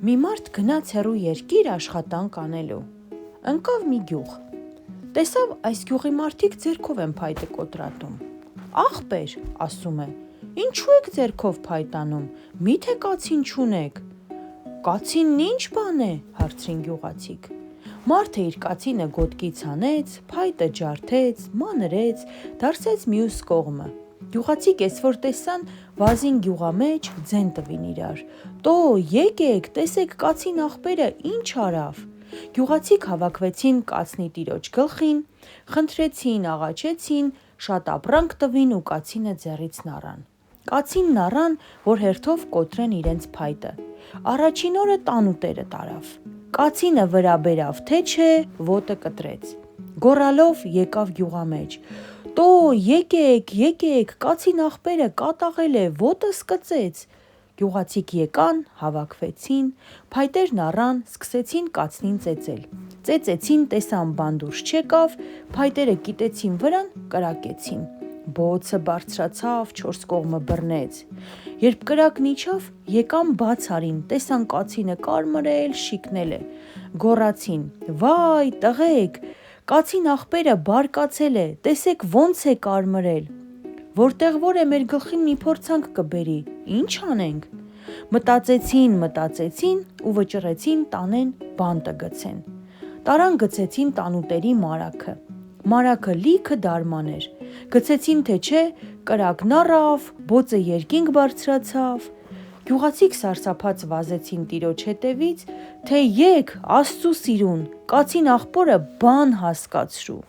Մի մարդ գնաց հեռու երկիր աշխատանք անելու։ Ընկավ մի գյուղ։ Տեսավ այս գյուղի մարդիկ ձեռքով են փայտը կոտրատում։ Ախպեր, ասում է, ինչու եք ձեռքով փայտանում, միթե կացին չունեք։ Կացինն ինչ բան է, հարցրին գյուղացիք։ Մարդը իր կացինը գոտկից հանեց, փայտը ջարդեց, մանրեց, դարսեց մյուս կողմը։ Գյուղացիք էսօր տեսան վազին գյուղամեջ ձեն տվին իրար։ Տո եկեք, տեսեք կացին ախպերը ինչ արավ։ Գյուղացիք հավաքվեցին կացնի տիրոջ գլխին, խնդրեցին, աղաչեցին, շատ ապրանք տվին ու կացինը ձեռից նառան։ Կացինն առան, որ հերթով կոտրեն իրենց փայտը։ Առաջին օրը տանուտերը տարավ։ Կացինը վրա բերավ, թե չէ, ոտը կտրեց։ Գոռալով եկավ գյուղամեջ։ Տո եկեք, կացին ախպերը կատաղել է, ոտս կծեց։ Գյուղացիք եկան, հավաքվեցին, փայտերն առան, սկսեցին կացնին ծեծել։ Ծեծեցին, տեսան բան դուրս չեկավ, փայտերը կիտեցին վրան, կրակեցին։ Բոցը բարձրացավ, 4 կողմը բռնեց։ Երբ կրակն իջավ, եկան բաց արին, տեսան կացինը կարմրել, շիկնել է։ Գոռացին. «Վայ, տղեկ, կացին ախպերը բարկացել է, տեսեք ոնց է կարմրել։ Որտեղ որ է մեր գլխին մի փորձանք կբերի, ինչ անենք»։ Մտածեցին ու վճռեցին տանեն բանտը գցեն։ Տարան գցեցին տանուտերի մարագը։ Մարագը լիքը դարման էր։ Գցեցին թե չէ, կրակն առավ, բոցը երկինք բարձրացավ։ Գյուղացիք սարսափած վազեցին տիրոջ հետևից, թե եկ, Աստծու սիրուն, կացին ախպորը բան հասկացրու։